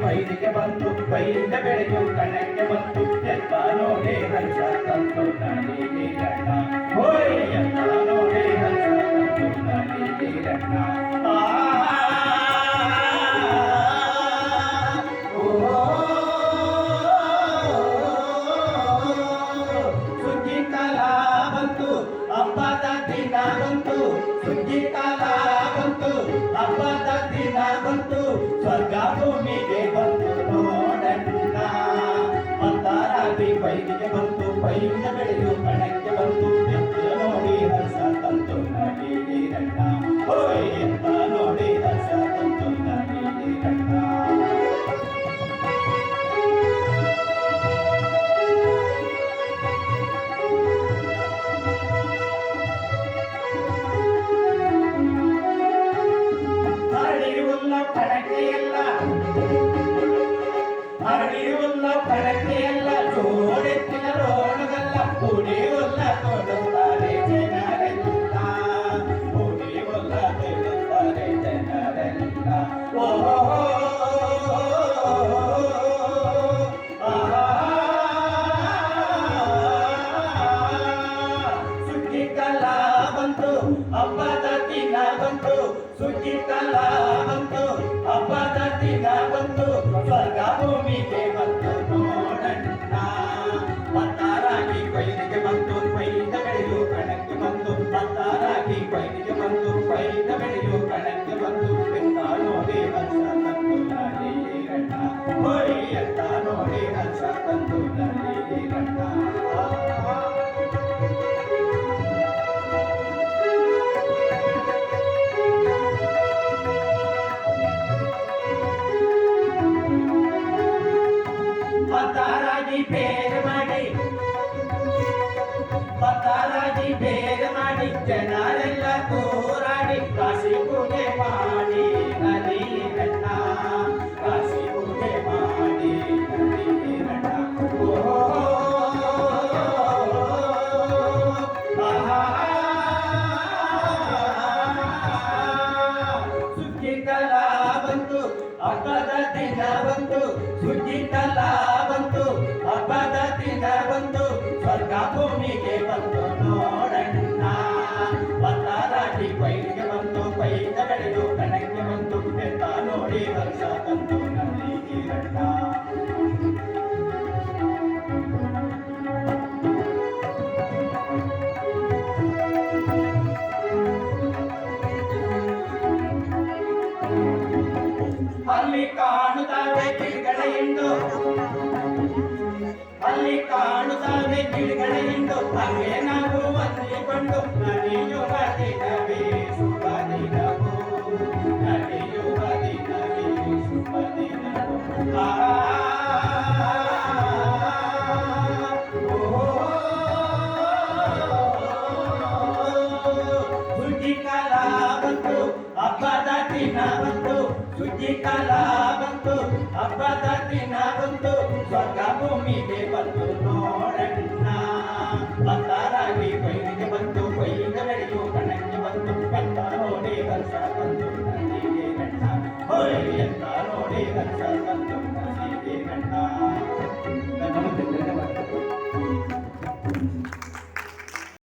ಬೈಲಿಗೆ ಬಂತು ಬೈಲಿಂದ ಬೆಳೆಯು ಕಣಕ್ಕೆ ಬಂತು ಎತ್ತ ನೋಡೆ ಹರ್ಷ ತಂತು ನನಗೆ ರಣ್ಣ ಹೋಯ್ ಎತ್ತ ನೋಡೆ ಹರ್ಷ ತಂತು ನನಗೆ ರಣ್ಣ ಸುಗ್ಗಿ ಕಾಲ ಬಂತು ಹಬ್ಬದ ದಿನ ಬಂತು ಸುಗ್ಗಿ ಕಾಲ ಬಂತು ಹಬ್ಬದ ದಿನ ಬಂತು ಸ್ವರ್ಗ ಭೂಮಿಗೆ ಬಂತು ನೋಡಣ್ಣ ಮತ್ತಾರಾಗಿ ಬೈಲಿಗೆ ಬಂತು ಬೈಲಿಂದ ಬೆಳೆಯು ಕಣಕ್ಕೆ ಬಂತು ಎತ್ತ ನೋಡಿ ಹರ್ಷ ತಂತು ನನಗೆ ರಣ್ಣ ಹೋಯ್ ಎತ್ತ ನೋಡಿ ಹರ್ಷ ತಂತು ನನಗೆ ರಣ್ಣ ಹರಡಿಯುಲ್ಲ ಕಣಕ್ಕೆಯಲ್ಲ ಜೋಡೆತ್ತಿನ ರೋಣಗಲ್ಲ ಕುಡಿಯುಲ್ಲ ತೊಡುತ್ತಾರೆ ಜನರೆಲ್ಲ ಕುಡಿಯುಲ್ಲ ತೊಡುತ್ತಾರೆ ಜನರೆಲ್ಲ ಸುಗ್ಗಿ ಕಾಲ ಬಂತು ಹಬ್ಬದ ದಿನ ಬಂತು ಸುಗ್ಗಿ ಕಾಲ ಬಂತು ಹಬ್ಬದ ದಿನ ಬಂತು ಸ್ವರ್ಗ ಭೂಮಿಗೆ ಬಂತು ನೋಡಣ್ಣ ಮತ್ತಾರಾಗಿ ಬೈಲಿಗೆ ಬಂತು ಬೈದ ಬೆಳೆಯು ಕಣಕ್ಕೆ ಬಂತು ಮತ್ತಾರಾಗಿ ಬೈಲಿಗೆ ಬಂತು ಬೈದ ಬೆಳೆಯು ಕಣಕ್ಕೆ ಬಂತು ಎತ್ತ ನೋಡಿ ಹರ್ಷ ತಂತು ನನಗೆ ರಣ್ಣ ಹೋಯ್ ಎತ್ತ ನೋಡಿ ಹರ್ಷ ತಂತು ನನಗೆ ರಣ್ಣ ಪತ್ತಾರಾಗಿ ಬೇಗ ಮಾಡಿ ಜನರೆಲ್ಲ ತೋರಾಡಿ ಕಾಶಿ ಪೂಜೆ ಮಾಡಿ ನಲಿರಣ್ಣ ಕಾಶಿ ಪೂಜೆ ಮಾಡಿ ನಲಿರಣ್ಣ ಸುಗ್ಗಿ ಕಾಲ ಬಂತು ಹಬ್ಬದ ದಿನ ಬಂತು ಸುಗ್ಗಿ ಕಾಲ ಬಂತು ಹಬ್ಬದ ದಿನ ಬಂತು ಸ್ವರ್ಗ ಭೂಮಿಗೆ ಬಂತು ನೋಡಣ್ಣ ಪತ್ತಾರಾಗಿ ಬೈಲಿಗೆ ಬಂತು ಬೈದ ಬೆಳೆದು ಕಣಕ್ಕೆ ಬಂತು ಎತ್ತ ನೋಡಿ ಹರ್ಷ ತಂತು ನನಗೆ ರಣ್ಣ ಅಲ್ಲಿ ಕಾಣುತ್ತವೆ ಗಿಡಗಳ ಹಿಂಡು ಅಲ್ಲಿ ಕಾಣುತ್ತವೆ ಗಿಡಗಳ ಹಿಂಡು ಹಾಗೆ ನಾವು ಹೊಂದಿಕೊಂಡು ನಡೆಯುವ ದಿನವೇ ಶುಭ ದಿನವು ನಡೆಯುವ ದಿನವೇ ಶುಭ ದಿನವು ಸುಗ್ಗಿ ಕಾಲ ಬಂತು ಹಬ್ಬದ ದಿನ ಬಂತು ಸುಗ್ಗಿ ಕಾಲ ಬಂತು ಹಬ್ಬದ ದಿನ ಬಂತು ಸ್ವರ್ಗ ಭೂಮಿಗೆ ಬಂತು